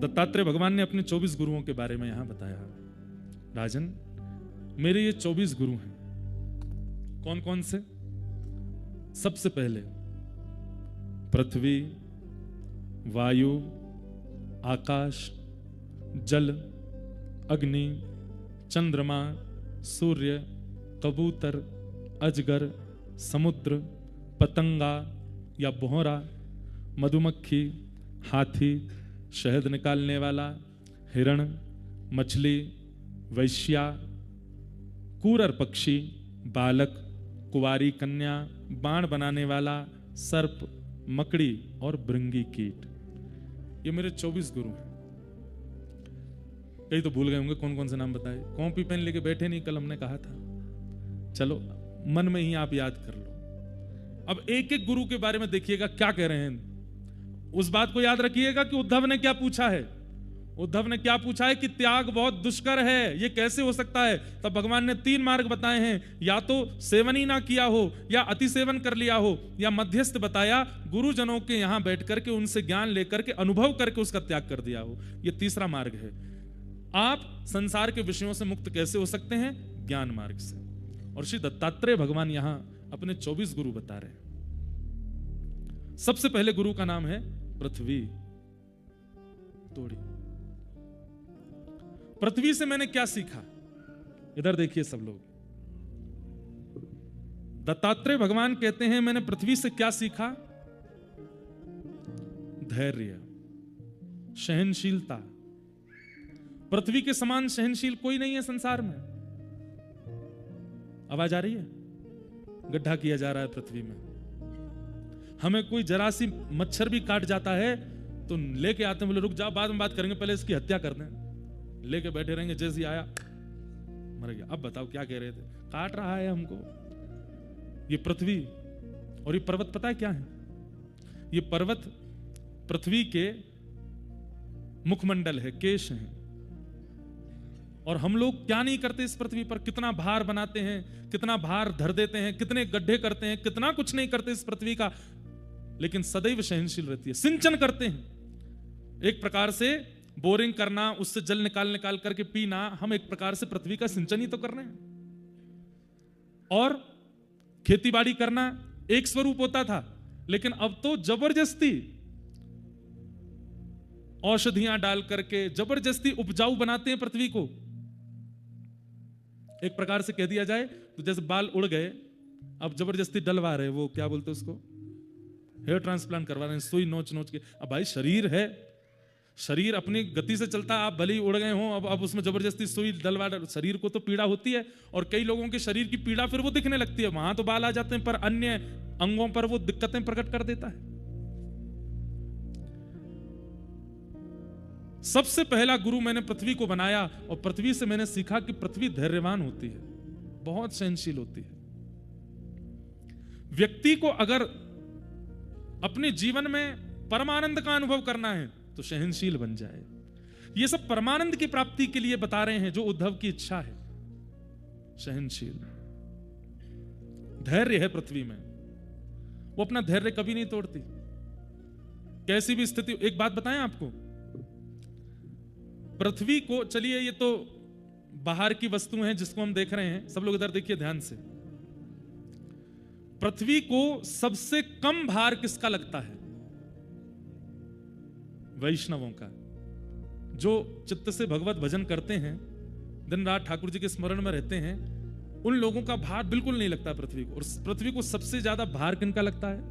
दत्तात्रेय भगवान ने अपने 24 गुरुओं के बारे में यहां बताया। राजन, मेरे ये 24 गुरु हैं। कौन कौन से? सबसे पहले पृथ्वी, वायु, आकाश, जल, अग्नि, चंद्रमा, सूर्य, कबूतर, अजगर, समुद्र, पतंगा या भौरा, मधुमक्खी, हाथी, शहद निकालने वाला, हिरण, मछली, वैश्या, कूरर पक्षी, बालक, कुंवारी कन्या, बाण बनाने वाला, सर्प, मकड़ी और भृंगी कीट। ये मेरे 24 गुरु हैं। कई तो भूल गए होंगे कौन कौन से नाम बताए। कॉपी पेन लेके बैठे नहीं, कल हमने कहा था। चलो मन में ही आप याद कर लो। अब एक एक गुरु के बारे में देखिएगा क्या कह रहे हैं। उस बात को याद रखिएगा कि उद्धव ने क्या पूछा है। उद्धव ने क्या पूछा है कि त्याग बहुत दुष्कर है, ये कैसे हो सकता है। तब भगवान ने 3 मार्ग बताए हैं, या तो सेवन ही ना किया हो, या अति सेवन कर लिया हो, या मध्यस्थ बताया, गुरुजनों के यहां बैठ करके उनसे ज्ञान लेकर के अनुभव करके उसका त्याग कर दिया हो। ये तीसरा मार्ग है। आप संसार के विषयों से मुक्त कैसे हो सकते हैं? ज्ञान मार्ग से। और श्री दत्तात्रेय भगवान यहां अपने 24 गुरु बता रहे हैं। सबसे पहले गुरु का नाम है पृथ्वी। तोड़ी। पृथ्वी से मैंने क्या सीखा? इधर देखिए सब लोग। दत्तात्रेय भगवान कहते हैं मैंने पृथ्वी से क्या सीखा? धैर्य, सहनशीलता। पृथ्वी के समान सहनशील कोई नहीं है संसार में। आवाज आ रही है? गड्ढा किया जा रहा है पृथ्वी में। हमें कोई जरा सी मच्छर भी काट जाता है तो लेके आते हैं, बोले रुक जाओ बाद में बात करेंगे, पहले इसकी हत्या कर दें। लेके बैठे रहेंगे, जैसे ही आया मर गया। अब बताओ क्या कह रहे थे? काट रहा है हमको। ये पृथ्वी और ये पर्वत पता है क्या है? ये पर्वत पृथ्वी के मुखमंडल है, केश हैं। और हम लोग क्या नहीं करते इस पृथ्वी पर? कितना भार बनाते हैं, कितना भार धर देते हैं, कितने गड्ढे करते हैं, कितना कुछ नहीं करते इस पृथ्वी का, लेकिन सदैव सहनशील रहती है। सिंचन करते हैं, एक प्रकार से बोरिंग करना, उससे जल निकाल करके पीना, हम एक प्रकार से पृथ्वी का सिंचन ही तो कर रहे हैं। और खेतीबाड़ी करना एक स्वरूप होता था, लेकिन अब तो जबरदस्ती औषधियां डाल करके जबरदस्ती उपजाऊ बनाते हैं पृथ्वी को। एक प्रकार से कह दिया जाए तो जैसे बाल उड़ गए, अब जबरदस्ती डलवा रहे, वो क्या बोलते उसको, हेयर ट्रांसप्लांट करवा रहे हैं, सुई नोच नोच के। अब भाई शरीर है, शरीर अपनी गति से चलता है, आप भले ही उड़ गए हो, अब उसमें जबरदस्ती सुई डलवा, शरीर को तो पीड़ा होती है। और कई लोगों के शरीर की पीड़ा फिर वो दिखने लगती है, वहां तो बाल आ जाते हैं पर अन्य अंगों पर वो दिक्कतें प्रकट कर देता है। सबसे पहला गुरु मैंने पृथ्वी को बनाया और पृथ्वी से मैंने सीखा कि पृथ्वी धैर्यवान होती है, बहुत सहनशील होती है। व्यक्ति को अगर अपने जीवन में परमानंद का अनुभव करना है तो सहनशील बन जाए। ये सब परमानंद की प्राप्ति के लिए बता रहे हैं, जो उद्धव की इच्छा है। सहनशील धैर्य है पृथ्वी में, वो अपना धैर्य कभी नहीं तोड़ती, कैसी भी स्थिति। एक बात बताएं आपको, पृथ्वी को, चलिए ये तो बाहर की वस्तु है जिसको हम देख रहे हैं, सब लोग इधर देखिए ध्यान से। पृथ्वी को सबसे कम भार किसका लगता है? वैष्णवों का, जो चित्त से भगवत भजन करते हैं, दिन रात ठाकुर जी के स्मरण में रहते हैं, उन लोगों का भार बिल्कुल नहीं लगता पृथ्वी को। और पृथ्वी को सबसे ज्यादा भार किनका लगता है?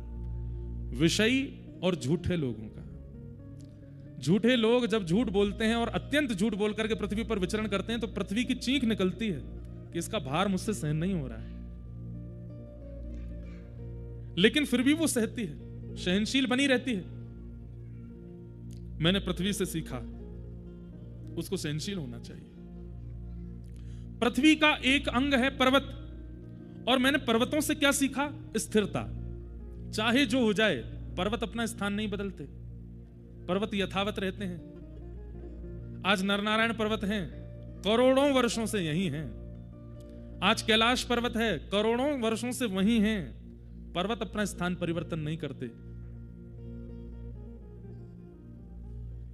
विषयी और झूठे लोगों का। झूठे लोग जब झूठ बोलते हैं और अत्यंत झूठ बोल करके पृथ्वी पर विचरण करते हैं तो पृथ्वी की चीख निकलती है कि इसका भार मुझसे सहन नहीं हो रहा है, लेकिन फिर भी वो सहती है, सहनशील बनी रहती है। मैंने पृथ्वी से सीखा उसको सहनशील होना चाहिए। पृथ्वी का एक अंग है पर्वत, और मैंने पर्वतों से क्या सीखा? स्थिरता। चाहे जो हो जाए, पर्वत अपना स्थान नहीं बदलते, पर्वत यथावत रहते हैं। आज नरनारायण पर्वत हैं, करोड़ों वर्षों से यही हैं। आज कैलाश पर्वत है, करोड़ों वर्षों से वही हैं। पर्वत अपना स्थान परिवर्तन नहीं करते।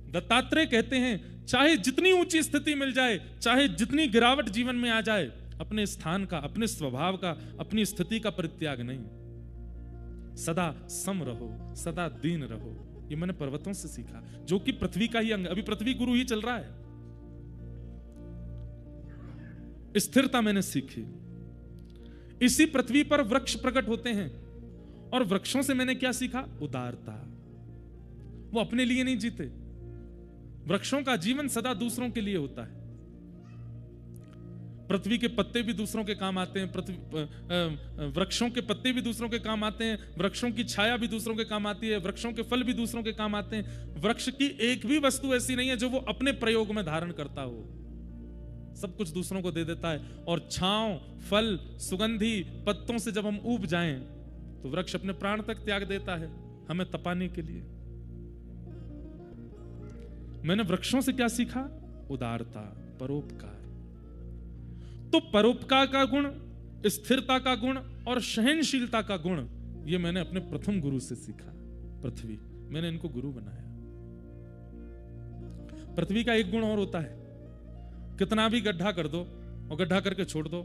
दत्तात्रेय कहते हैं चाहे जितनी ऊंची स्थिति मिल जाए, चाहे जितनी गिरावट जीवन में आ जाए, अपने स्थान का, अपने स्वभाव का, अपनी स्थिति का परित्याग नहीं, सदा सम रहो, सदा दीन रहो। ये मैंने पर्वतों से सीखा, जो कि पृथ्वी का ही अंग, अभी पृथ्वी गुरु ही चल रहा है। स्थिरता मैंने सीखी। इसी पृथ्वी पर वृक्ष प्रकट होते हैं, और वृक्षों से मैंने क्या सीखा? उदारता। वो अपने लिए नहीं जीते, वृक्षों का जीवन सदा दूसरों के लिए होता है। पृथ्वी के पत्ते भी दूसरों के काम आते हैं, वृक्षों के पत्ते भी दूसरों के काम आते हैं, वृक्षों की छाया भी दूसरों के काम आती है, वृक्षों के फल भी दूसरों के काम आते हैं। वृक्ष की एक भी वस्तु ऐसी नहीं है जो वो अपने प्रयोग में धारण करता हो, सब कुछ दूसरों को दे देता है। और छांव, फल, सुगंधी पत्तों से जब हम ऊब जाएं तो वृक्ष अपने प्राण तक त्याग देता है हमें तपाने के लिए। मैंने वृक्षों से क्या सीखा? उदारता, परोपकार। तो परोपकार का गुण, स्थिरता का गुण और सहनशीलता का गुण, ये मैंने अपने प्रथम गुरु से सीखा। पृथ्वी, मैंने इनको गुरु बनाया। पृथ्वी का एक गुण और होता है, कितना भी गड्ढा कर दो और गड्ढा करके छोड़ दो,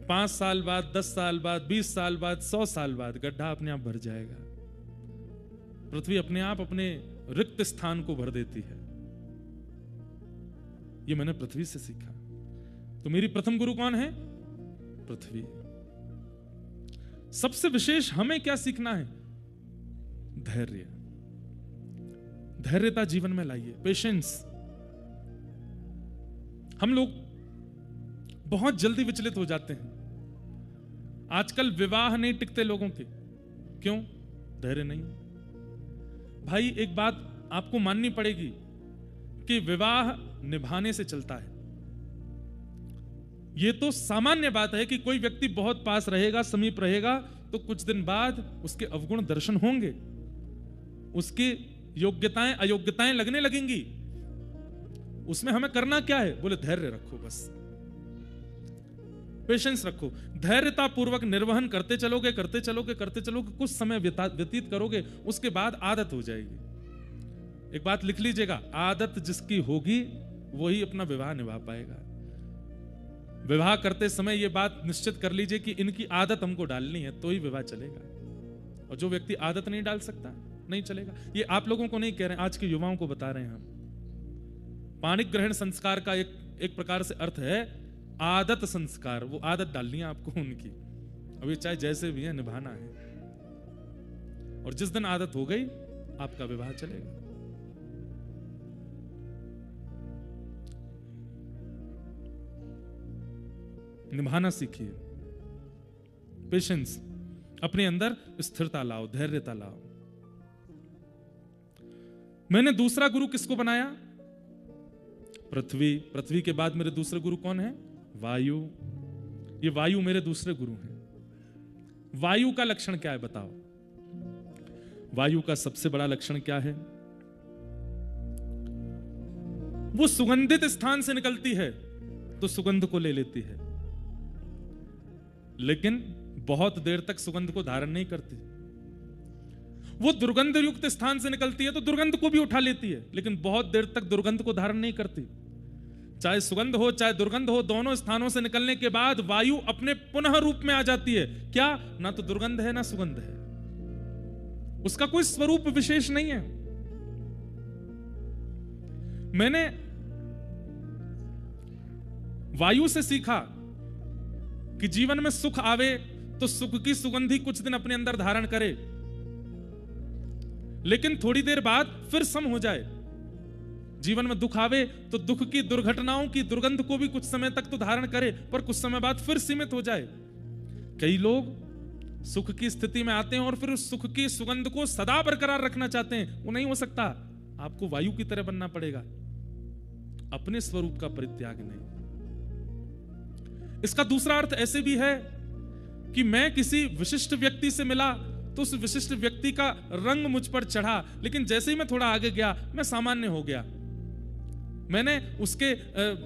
5 साल बाद, 10 साल बाद, 20 साल बाद, 100 साल बाद गड्ढा अपने आप भर जाएगा। पृथ्वी अपने आप अपने रिक्त स्थान को भर देती है। ये मैंने पृथ्वी से सीखा। तो मेरी प्रथम गुरु कौन है? पृथ्वी। सबसे विशेष हमें क्या सीखना है? धैर्य। धैर्यता जीवन में लाइए, पेशेंस। हम लोग बहुत जल्दी विचलित हो जाते हैं। आजकल विवाह नहीं टिकते लोगों के, क्यों? धैर्य नहीं। भाई एक बात आपको माननी पड़ेगी कि विवाह निभाने से चलता है। यह तो सामान्य बात है कि कोई व्यक्ति बहुत पास रहेगा, समीप रहेगा, तो कुछ दिन बाद उसके अवगुण दर्शन होंगे, उसकी योग्यताएं अयोग्यताएं लगने लगेंगी। उसमें हमें करना क्या है? बोले धैर्य रखो, बस पेशेंस रखो, धैर्यता पूर्वक निर्वहन करते चलोगे, करते चलोगे, करते चलोगे, कुछ समय व्यतीत करोगे, उसके बाद आदत हो जाएगी। एक बात लिख लीजिएगा, आदत जिसकी होगी वही अपना विवाह निभा पाएगा। विवाह करते समय यह बात निश्चित कर लीजिए कि इनकी आदत हमको डालनी है, तो ही विवाह चलेगा। और जो व्यक्ति आदत नहीं डाल सकता, नहीं चलेगा। ये आप लोगों को नहीं कह रहे हैं, आज के युवाओं को बता रहे हैं हम। पाणिक ग्रहण संस्कार का एक प्रकार से अर्थ है आदत संस्कार। वो आदत डालनी है आपको उनकी। अब ये चाहे जैसे भी है, निभाना है। और जिस दिन आदत हो गई, आपका विवाह चलेगा। निभाना सीखिए, पेशेंस, अपने अंदर स्थिरता लाओ, धैर्यता लाओ। मैंने दूसरा गुरु किसको बनाया? पृथ्वी। पृथ्वी के बाद मेरे दूसरे गुरु कौन है? वायु। ये वायु मेरे दूसरे गुरु हैं। वायु का लक्षण क्या है बताओ? वायु का सबसे बड़ा लक्षण क्या है? वो सुगंधित स्थान से निकलती है तो सुगंध को ले लेती है, लेकिन बहुत देर तक सुगंध को धारण नहीं करती। वो दुर्गंध युक्त स्थान से निकलती है तो दुर्गंध को भी उठा लेती है, लेकिन बहुत देर तक दुर्गंध को धारण नहीं करती। चाहे सुगंध हो चाहे दुर्गंध हो, दोनों स्थानों से निकलने के बाद वायु अपने पुनः रूप में आ जाती है। क्या? ना तो दुर्गंध है ना सुगंध है, उसका कोई स्वरूप विशेष नहीं है। मैंने वायु से सीखा कि जीवन में सुख आवे तो सुख की सुगंधी कुछ दिन अपने अंदर धारण करे, लेकिन थोड़ी देर बाद फिर सम हो जाए। जीवन में दुख आवे तो दुख की दुर्घटनाओं की दुर्गंध को भी कुछ समय तक तो धारण करे, पर कुछ समय बाद फिर सीमित हो जाए। कई लोग सुख की स्थिति में आते हैं और फिर उस सुख की सुगंध को सदा बरकरार रखना चाहते हैं। वो नहीं हो सकता। आपको वायु की तरह बनना पड़ेगा, अपने स्वरूप का परित्याग नहीं। इसका दूसरा अर्थ ऐसे भी है कि मैं किसी विशिष्ट व्यक्ति से मिला तो उस विशिष्ट व्यक्ति का रंग मुझ पर चढ़ा, लेकिन जैसे ही मैं थोड़ा आगे गया मैं सामान्य हो गया। मैंने उसके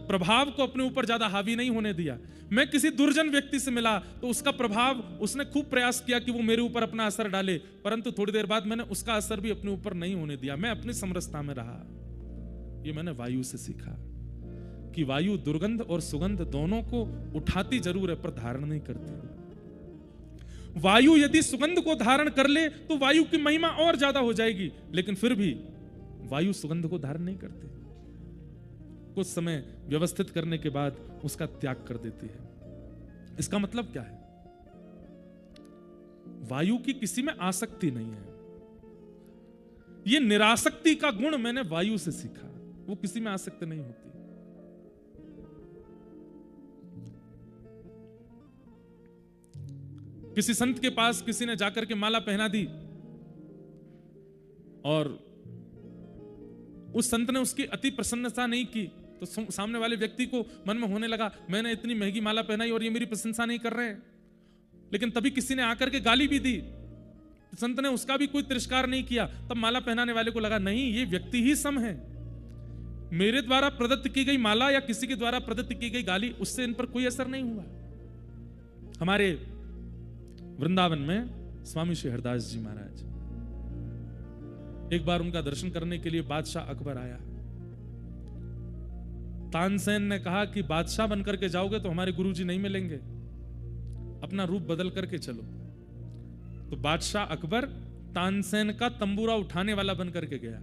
प्रभाव को अपने ऊपर ज्यादा हावी नहीं होने दिया। मैं किसी दुर्जन व्यक्ति से मिला तो उसका प्रभाव, उसने खूब प्रयास किया कि वो मेरे ऊपर अपना असर डाले, परंतु थोड़ी देर बाद मैंने उसका असर भी अपने ऊपर नहीं होने दिया। मैं अपनी समरसता में रहा। ये मैंने वायु से सीखा कि वायु दुर्गंध और सुगंध दोनों को उठाती जरूर है पर धारण नहीं करती। वायु यदि सुगंध को धारण कर ले तो वायु की महिमा और ज्यादा हो जाएगी, लेकिन फिर भी वायु सुगंध को धारण नहीं करती। कुछ समय व्यवस्थित करने के बाद उसका त्याग कर देती है। इसका मतलब क्या है? वायु की किसी में आसक्ति नहीं है। ये निरासक्ति का गुण मैंने वायु से सीखा, वो किसी में आसक्त नहीं होती। किसी संत के पास किसी ने जाकर के माला पहना दी और उस संत ने उसकी अति प्रशंसा नहीं की, तो सामने वाले व्यक्ति को मन में होने लगा मैंने इतनी महंगी माला पहनाई और ये मेरी प्रशंसा नहीं कर रहे हैं। लेकिन तभी किसी ने आकर के गाली भी दी, तो संत ने उसका भी कोई तिरस्कार नहीं किया। तब माला पहनाने वाले को लगा नहीं, ये व्यक्ति ही सम है। मेरे द्वारा प्रदत्त की गई माला या किसी के द्वारा प्रदत्त की गई गाली, उससे इन पर कोई असर नहीं हुआ। हमारे वृंदावन में स्वामी श्री हरदास जी महाराज, एक बार उनका दर्शन करने के लिए बादशाह अकबर आया। तानसेन ने कहा कि बादशाह बनकर के जाओगे तो हमारे गुरुजी नहीं मिलेंगे, अपना रूप बदल करके चलो। तो बादशाह अकबर तानसेन का तंबूरा उठाने वाला बनकर के गया।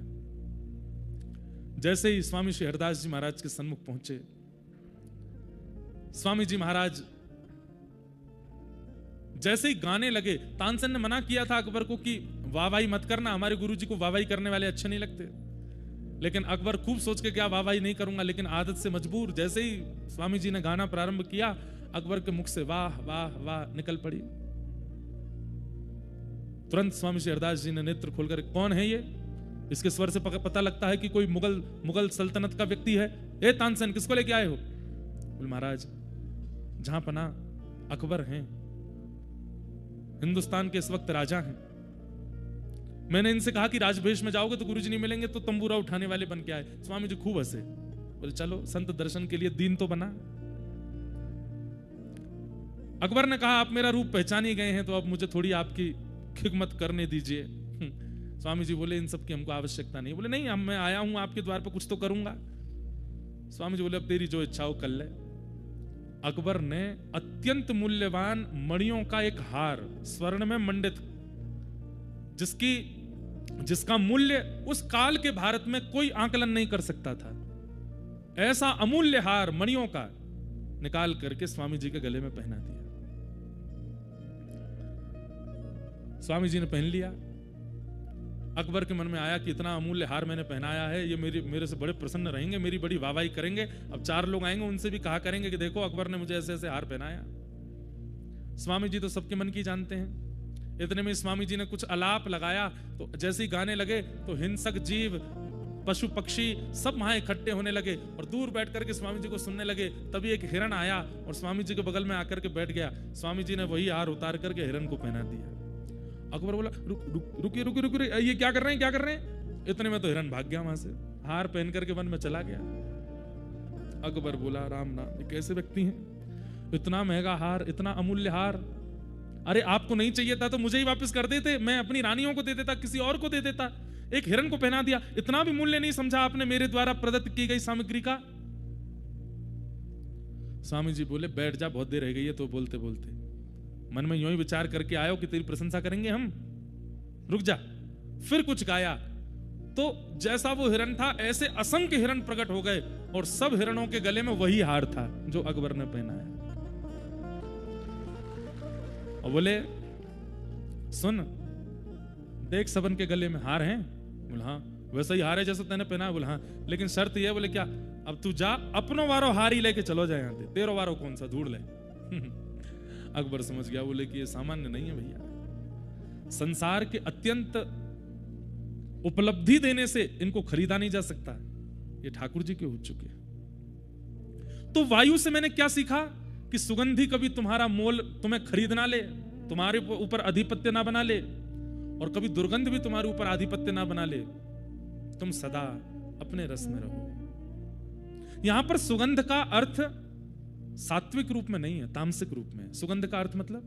जैसे ही स्वामी श्री हरदास जी महाराज के सन्मुख पहुंचे, स्वामी जी महाराज जैसे ही गाने लगे, तानसेन ने मना किया था अकबर को कि वाहवाही मत करना, हमारे गुरुजी को वाहवाही करने वाले अच्छे नहीं लगते। लेकिन अकबर खूब सोच के क्या वाहवाही नहीं करूंगा, लेकिन आदत से मजबूर। जैसे ही स्वामी जी ने गाना प्रारंभ किया, अकबर के मुख से वाह वाह वाह निकल पड़ी। तुरंत स्वामी श्री हरदास जी ने नेत्र खोलकर, कौन है ये? इसके स्वर से पता लगता है कि कोई मुगल सल्तनत का व्यक्ति है। ए तानसेन, किसको लेके आए हो? बोले महाराज, जहां पना अकबर हैं, हिंदुस्तान के इस वक्त राजा हैं। मैंने इनसे कहा कि राजवेश में जाओगे तो गुरुजी नहीं मिलेंगे, तो तंबूरा उठाने वाले बन के आए। स्वामी जी खूब हंसे, बोले चलो संत दर्शन के लिए दीन तो बना। अकबर ने कहा आप मेरा रूप पहचान ही गए हैं, तो अब मुझे थोड़ी आपकी खिदमत करने दीजिए। स्वामी जी बोले इन सब की हमको आवश्यकता नहीं। बोले नहीं, मैं आया हूं आपके द्वार पर, कुछ तो करूंगा। स्वामी जी बोले अब तेरी जो इच्छा हो कर ले। अकबर ने अत्यंत मूल्यवान मणियों का एक हार, स्वर्ण में मंडित, जिसका मूल्य उस काल के भारत में कोई आकलन नहीं कर सकता था, ऐसा अमूल्य हार मणियों का निकाल करके स्वामी जी के गले में पहना दिया। स्वामी जी ने पहन लिया। अकबर के मन में आया कि इतना अमूल्य हार मैंने पहनाया है, ये मेरे से बड़े प्रसन्न रहेंगे, मेरी बड़ी वाहवाही करेंगे। अब 4 लोग आएंगे, उनसे भी कहा करेंगे कि देखो अकबर ने मुझे ऐसे ऐसे हार पहनाया। स्वामी जी तो सबके मन की जानते हैं। इतने में स्वामी जी ने कुछ अलाप लगाया, तो जैसे ही गाने लगे तो हिंसक जीव, पशु पक्षी सब वहां इकट्ठे होने लगे और दूर बैठ करके स्वामी जी को सुनने लगे। तभी एक हिरण आया और स्वामी जी के बगल में आकर के बैठ गया। स्वामी जी ने वही हार उतार करके हिरण को पहना दिया। अकबर बोला रुकिए, ये क्या कर रहे हैं, क्या कर रहे हैं? इतने में तो हिरण भाग गया वहां से, हार पहन करके वन में चला गया। अकबर बोला राम नाम, ये कैसे व्यक्ति हैं? इतना महंगा हार, इतना अमूल्य हार, अरे आपको नहीं चाहिए था तो मुझे ही वापस कर देते, मैं अपनी रानियों को दे देता, किसी और को दे देता। एक हिरण को पहना दिया, इतना भी मूल्य नहीं समझा आपने मेरे द्वारा प्रदत्त की गई सामग्री का? स्वामी जी बोले बैठ जा, बहुत देर रह गई है तो बोलते बोलते मन में यूं ही विचार करके आयो कि तेरी प्रशंसा करेंगे हम, रुक जा। फिर कुछ गाया तो जैसा वो हिरण था ऐसे असंख्य हिरण प्रकट हो गए और सब हिरणों के गले में वही हार था जो अकबर ने पहनाया। और बोले सुन देख, सबन के गले में हार हैं? बोले हाँ। वैसा ही हार है जैसा तैने पहना? बोले हाँ, लेकिन शर्त यह। बोले क्या? अब तू जा, अपनो वारो हार ही लेके चलो जाए, यहाँ तेरो वारो कौन सा ढूंढ ले। अकबर समझ गया, बोले कि ये सामान्य नहीं है भैया, संसार के अत्यंत उपलब्धि देने से इनको खरीदा नहीं जा सकता, ये ठाकुर जी के हो चुके हैं। तो वायु से मैंने क्या सीखा कि सुगंधी कभी तुम्हारा मोल तुम्हें खरीद ना ले, तुम्हारे ऊपर अधिपत्य ना बना ले, और कभी दुर्गंध भी तुम्हारे ऊपर आधिपत्य ना बना ले। तुम सदा अपने रस में रहो। यहां पर सुगंध का अर्थ सात्विक रूप में नहीं है, तामसिक रूप में। सुगंध का अर्थ मतलब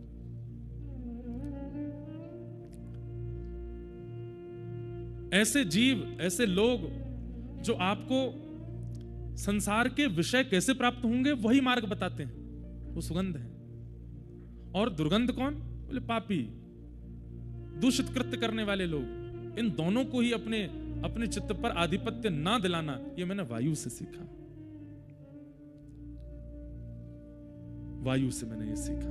ऐसे जीव, ऐसे लोग जो आपको संसार के विषय कैसे प्राप्त होंगे वही मार्ग बताते हैं, वो सुगंध है। और दुर्गंध कौन? बोले पापी, दूषित कृत्य करने वाले लोग। इन दोनों को ही अपने चित्त पर आधिपत्य ना दिलाना, ये मैंने वायु से सीखा। वायु से मैंने ये सीखा,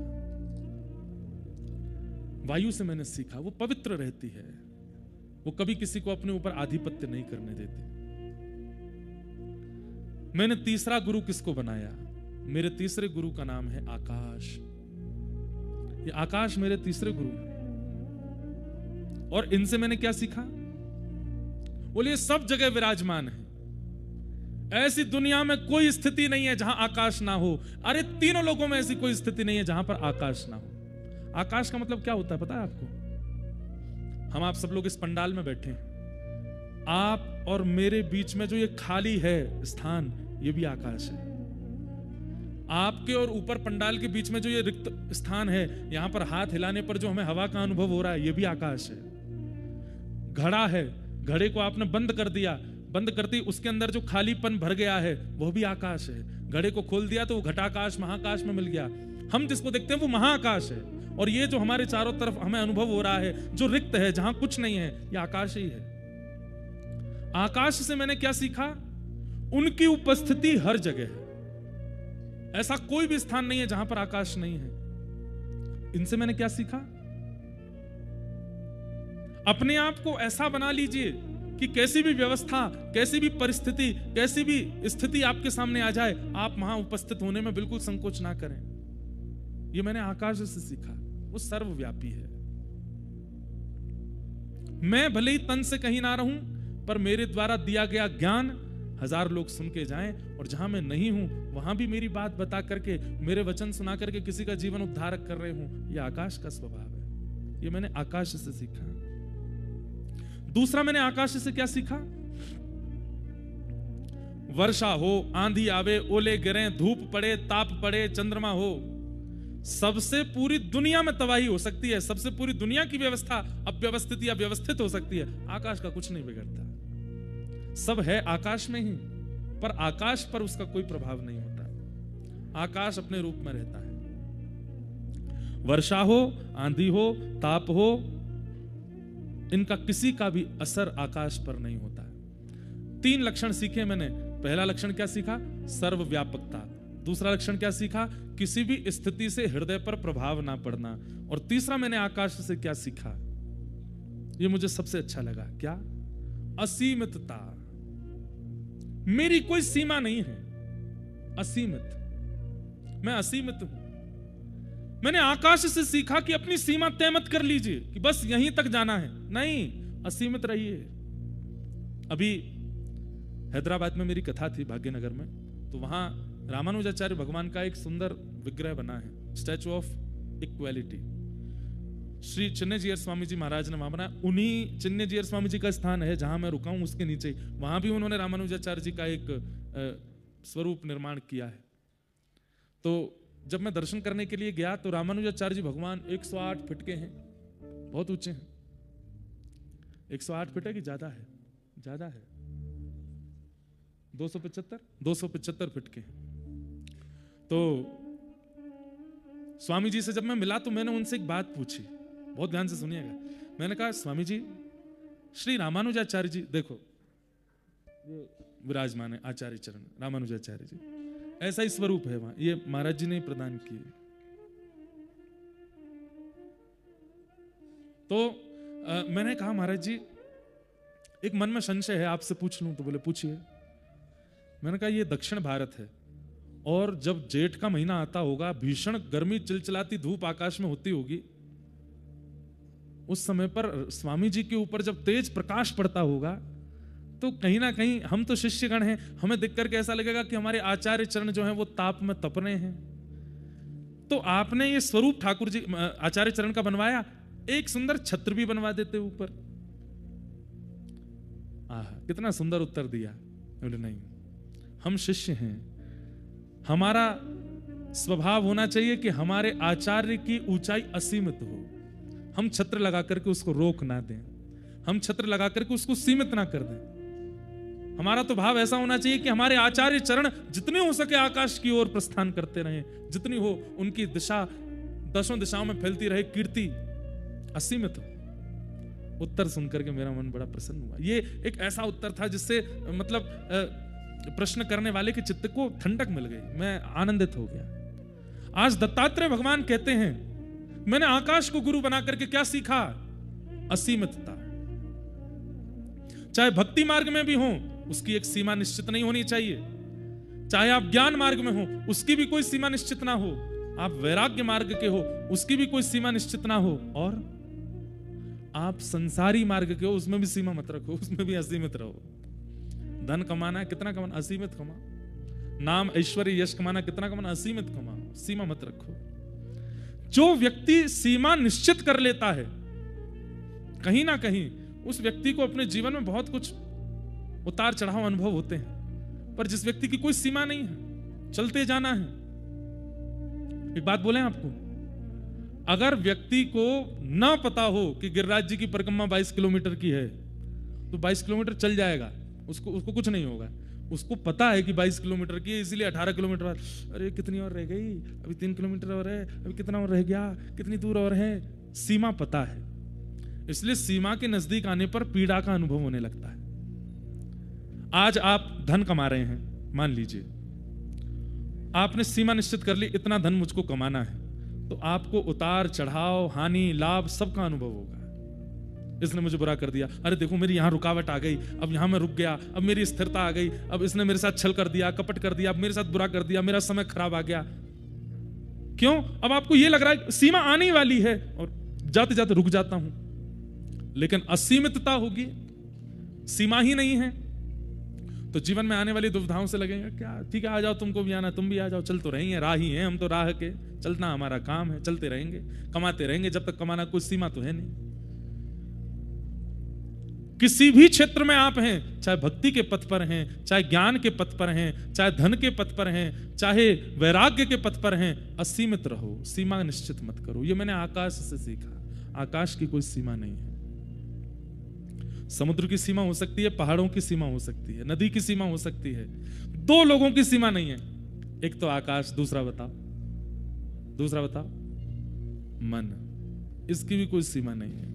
वायु से मैंने सीखा। वो पवित्र रहती है, वो कभी किसी को अपने ऊपर आधिपत्य नहीं करने देती। मैंने तीसरा गुरु किसको बनाया? मेरे तीसरे गुरु का नाम है आकाश। ये आकाश मेरे तीसरे गुरु हैं। और इनसे मैंने क्या सीखा? बोलिए, सब जगह विराजमान है। ऐसी दुनिया में कोई स्थिति नहीं है जहां आकाश ना हो। अरे तीनों लोगों में ऐसी कोई स्थिति नहीं है जहां पर आकाश ना हो। आकाश का मतलब क्या होता है पता है आपको? हम आप सब लोग इस पंडाल में बैठे हैं, आप और मेरे बीच में जो ये खाली है स्थान, ये भी आकाश है। आपके और ऊपर पंडाल के बीच में जो ये रिक्त स्थान है, यहां पर हाथ हिलाने पर जो हमें हवा का अनुभव हो रहा है, ये भी आकाश है। घड़ा है, घड़े को आपने बंद कर दिया, बंद करते उसके अंदर जो खालीपन भर गया है, वो भी आकाश है। घड़े को खोल दिया तो वो घटाकाश महाकाश में मिल गया। हम जिसको देखते हैं वो महाआकाश है। और ये जो हमारे चारों तरफ हमें अनुभव हो रहा है, जो रिक्त है, जहां कुछ नहीं है, ये आकाश ही है। आकाश से मैंने क्या सीखा? उनकी उपस्थिति हर जगह है। ऐसा कोई भी स्थान नहीं है जहां पर आकाश नहीं है। इनसे मैंने क्या सीखा? अपने आप को ऐसा बना लीजिए कि कैसी भी व्यवस्था, कैसी भी परिस्थिति, कैसी भी स्थिति आपके सामने आ जाए, आप वहां उपस्थित होने में बिल्कुल संकोच ना करें। ये मैंने आकाश से सीखा। वो सर्वव्यापी है। मैं भले ही तन से कहीं ना रहूं, पर मेरे द्वारा दिया गया ज्ञान 1000 लोग सुन के जाएं, और जहां मैं नहीं हूं वहां भी मेरी बात बता करके, मेरे वचन सुना करके किसी का जीवन उद्धार कर रहे हूं। यह आकाश का स्वभाव है। ये मैंने आकाश से सीखा। दूसरा मैंने आकाश से क्या सीखा? वर्षा हो, आंधी आवे, ओले गिरे, धूप पड़े, ताप पड़े, चंद्रमा हो, सबसे पूरी दुनिया में तबाही हो सकती है, सबसे पूरी दुनिया की व्यवस्था अव्यवस्थित या व्यवस्थित हो सकती है, आकाश का कुछ नहीं बिगड़ता। सब है आकाश में ही, पर आकाश पर उसका कोई प्रभाव नहीं होता। आकाश अपने रूप में रहता है। वर्षा हो, आंधी हो, ताप हो, इनका किसी का भी असर आकाश पर नहीं होता है। 3 लक्षण सीखे मैंने। पहला लक्षण क्या सीखा? सर्वव्यापकता। दूसरा लक्षण क्या सीखा? किसी भी स्थिति से हृदय पर प्रभाव ना पड़ना। और तीसरा मैंने आकाश से क्या सीखा? ये मुझे सबसे अच्छा लगा। क्या? असीमितता। मेरी कोई सीमा नहीं है, असीमित। मैं असीमित हूं। मैंने आकाश से सीखा कि अपनी सीमा तय मत कर लीजिए कि बस यहीं तक जाना है। नहीं, असीमित रहिए। अभी हैदराबाद में मेरी कथा थी, भाग्यनगर में, तो वहां रामानुजाचार्य भगवान का एक सुंदर विग्रह बना है, statue of equality. Shri चिन्नयजीयर Swami ji महाराज ने वहां बनाया। उन्हीं चिन्नयजीयर स्वामी जी का स्थान है जहां मैं रुका हूं, उसके नीचे वहां भी उन्होंने रामानुजाचार्य जी का एक स्वरूप निर्माण किया है। तो जब मैं दर्शन करने के लिए गया तो रामानुजाचार्य जी भगवान 108 फीट के हैं, बहुत ऊंचे हैं। 108 फीट है कि ज्यादा है? ज्यादा है, 275 फीट के हैं। तो स्वामी जी से जब मैं मिला तो मैंने उनसे एक बात पूछी, बहुत ध्यान से सुनिएगा। मैंने कहा, स्वामी जी, श्री रामानुजाचार्य जी, देखो ये विराजमान है आचार्य चरण रामानुजाचार्य जी, ऐसा ही स्वरूप है वहां, ये महाराज जी ने प्रदान किए। तो मैंने कहा, महाराज जी एक मन में संशय है, आपसे पूछ लूं? तो बोले पूछिए। मैंने कहा, ये दक्षिण भारत है, और जब जेठ का महीना आता होगा, भीषण गर्मी, चिलचिलाती धूप आकाश में होती होगी, उस समय पर स्वामी जी के ऊपर जब तेज प्रकाश पड़ता होगा, तो कहीं ना कहीं हम तो शिष्यगण हैं, हमें देख करके ऐसा लगेगा कि हमारे आचार्य चरण जो हैं वो ताप में तप रहे हैं। तो आपने ये स्वरूप ठाकुर जी आचार्य चरण का बनवाया, एक सुंदर छत्र भी बनवा देते ऊपर। कितना सुंदर उत्तर दिया। नहीं, हम शिष्य हैं, हमारा स्वभाव होना चाहिए कि हमारे आचार्य की ऊंचाई असीमित हो। हम छत्र लगा करके उसको रोक ना दें, हम छत्र लगा करके उसको सीमित ना कर दें। हमारा तो भाव ऐसा होना चाहिए कि हमारे आचार्य चरण जितने हो सके आकाश की ओर प्रस्थान करते रहें, जितनी हो उनकी दिशा दसों दिशाओं में फैलती रहे, कीर्ति असीमित हो। उत्तर सुनकर के मेरा मन बड़ा प्रसन्न हुआ। ये एक ऐसा उत्तर था जिससे मतलब प्रश्न करने वाले के चित्त को ठंडक मिल गई, मैं आनंदित हो गया। आज दत्तात्रेय भगवान कहते हैं, मैंने आकाश को गुरु बना करके क्या सीखा? असीमितता। चाहे भक्ति मार्ग में भी हो, उसकी एक सीमा निश्चित नहीं होनी चाहिए। चाहे आप ज्ञान मार्ग में हो, उसकी भी कोई सीमा निश्चित ना हो। आप वैराग्य मार्ग के हो, उसकी भी कोई सीमा निश्चित ना हो। और आप संसारी मार्ग के हो, उसमें भी सीमा मत रखो, उसमें भी असीमित रहो। धन कमाना है, कितना कमाना? असीमित कमाओ। नाम ऐश्वर्य यश कमाना, कितना कमाना? असीमित कमाओ, सीमा मत रखो। जो व्यक्ति सीमा निश्चित कर लेता है, कहीं ना कहीं उस व्यक्ति को अपने जीवन में बहुत कुछ उतार चढ़ाव अनुभव होते हैं। पर जिस व्यक्ति की कोई सीमा नहीं है, चलते जाना है। एक बात बोलें आपको, अगर व्यक्ति को ना पता हो कि गिरिराज जी की परिक्रमा 22 किलोमीटर की है, तो 22 किलोमीटर चल जाएगा, उसको कुछ नहीं होगा। उसको पता है कि 22 किलोमीटर की है, इसीलिए 18 किलोमीटर, अरे कितनी और रह गई, अभी 3 किलोमीटर और है, अभी कितना और रह गया, कितनी दूर और है। सीमा पता है, इसलिए सीमा के नजदीक आने पर पीड़ा का अनुभव होने लगता है। आज आप धन कमा रहे हैं, मान लीजिए आपने सीमा निश्चित कर ली, इतना धन मुझको कमाना है, तो आपको उतार चढ़ाव, हानि, लाभ सबका अनुभव होगा। इसने मुझे बुरा कर दिया, अरे देखो मेरी यहां रुकावट आ गई, अब यहां मैं रुक गया, अब मेरी स्थिरता आ गई, अब इसने मेरे साथ छल कर दिया, कपट कर दिया, अब मेरे साथ बुरा कर दिया, मेरा समय खराब आ गया। क्यों? अब आपको यह लग रहा है सीमा आने वाली है और जाते जाते रुक जाता हूं। लेकिन असीमितता होगी, सीमा ही नहीं है, तो जीवन में आने वाली दुविधाओं से लगेगा क्या, ठीक है आ जाओ, तुमको भी आना, तुम भी आ जाओ, चल तो रही है, राह ही है, हम तो राह के चलना हमारा काम है, चलते रहेंगे, कमाते रहेंगे जब तक कमाना, कोई सीमा तो है नहीं। किसी भी क्षेत्र में आप हैं, चाहे भक्ति के पथ पर हैं, चाहे ज्ञान के पथ पर हैं, चाहे धन के पथ पर हैं, चाहे वैराग्य के पथ पर हैं, असीमित रहो, सीमा निश्चित मत करो। ये मैंने आकाश से सीखा। आकाश की कोई सीमा नहीं है। समुद्र की सीमा हो सकती है, पहाड़ों की सीमा हो सकती है, नदी की सीमा हो सकती है, दो लोगों की सीमा नहीं है। एक तो आकाश, दूसरा बताओ मन, इसकी भी कोई सीमा नहीं है।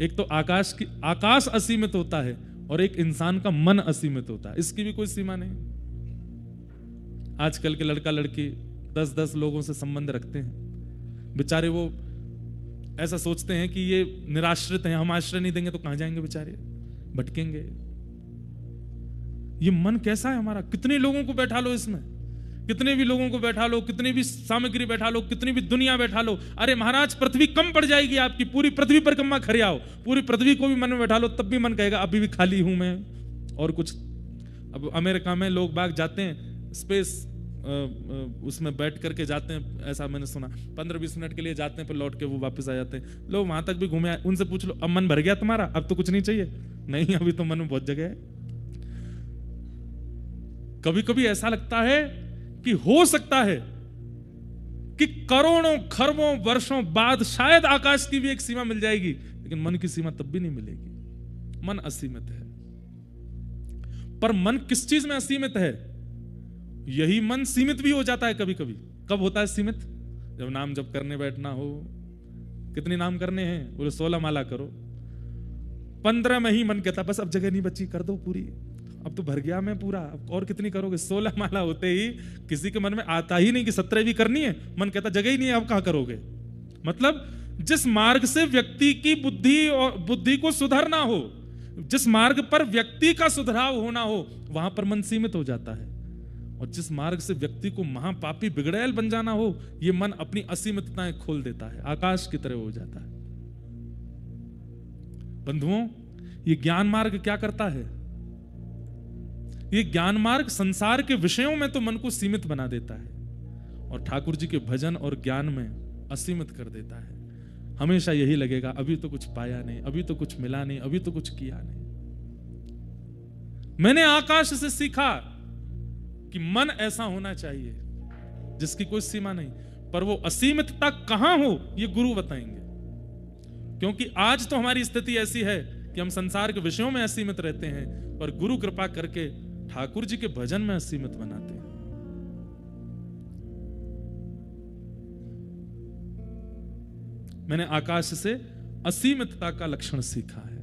एक तो आकाश असीमित होता है और एक इंसान का मन असीमित होता है, इसकी भी कोई सीमा नहीं। आजकल के लड़का लड़की 10-10 लोगों से संबंध रखते हैं, बेचारे वो ऐसा सोचते हैं कि ये निराश्रित हैं, हम आश्रय नहीं देंगे तो कहां जाएंगे बेचारे, भटकेंगे। ये मन कैसा है हमारा, कितने लोगों को बैठा लो इसमें, कितने भी लोगों को बैठा लो, कितनी भी सामग्री बैठा लो, कितनी भी दुनिया बैठा लो, अरे महाराज पृथ्वी कम पड़ जाएगी आपकी, पूरी पृथ्वी पर कम्मा खड़े आओ, पूरी पृथ्वी को भी मन में बैठा लो, तब भी मन कहेगा अभी भी खाली हूं मैं और कुछ। अब अमेरिका में लोग बाग जाते हैं स्पेस उसमें बैठ करके जाते हैं, ऐसा मैंने सुना, 15-20 मिनट के लिए जाते हैं, फिर लौट के वो वापस आ जाते हैं। लोग वहां तक भी घूमे आए, उनसे पूछ लो अब मन भर गया तुम्हारा, अब तो कुछ नहीं चाहिए? नहीं, अभी तो मन में बहुत जगह है। कभी कभी ऐसा लगता है कि हो सकता है कि करोड़ों खरबों वर्षों बाद शायद आकाश की भी एक सीमा मिल जाएगी, लेकिन मन की सीमा तब भी नहीं मिलेगी। मन असीमित है। पर मन किस चीज में असीमित है? यही मन सीमित भी हो जाता है कभी कभी। कब होता है सीमित? जब नाम जप करने बैठना हो। कितने नाम करने हैं? बोले 16 माला करो। 15 में ही मन कहता बस अब जगह नहीं बची, कर दो पूरी, अब तो भर गया मैं पूरा, अब और कितनी करोगे? 16 माला होते ही किसी के मन में आता ही नहीं कि 17 भी करनी है, मन कहता जगह ही नहीं है, अब कहां करोगे? मतलब जिस मार्ग से व्यक्ति की बुद्धि को सुधरना हो, जिस मार्ग पर व्यक्ति का सुधराव होना हो, वहां पर मन सीमित हो जाता है। और जिस मार्ग से व्यक्ति को महापापी बिगड़ैल बन जाना हो, यह मन अपनी असीमितताएं खोल देता है, आकाश की तरह हो जाता है। बंधुओं, ये ज्ञान मार्ग क्या करता है? ये ज्ञान मार्ग संसार के विषयों में तो मन को सीमित बना देता है और ठाकुर जी के भजन और ज्ञान में असीमित कर देता है। हमेशा यही लगेगा अभी तो कुछ पाया नहीं, अभी तो कुछ मिला नहीं, अभी तो कुछ किया नहीं। मैंने आकाश से सीखा कि मन ऐसा होना चाहिए जिसकी कोई सीमा नहीं, पर वो असीमितता कहां हो ये गुरु बताएंगे। क्योंकि आज तो हमारी स्थिति ऐसी है कि हम संसार के विषयों में असीमित रहते हैं, और गुरु कृपा करके ठाकुर जी के भजन में असीमित बनाते हैं। मैंने आकाश से असीमितता का लक्षण सीखा है।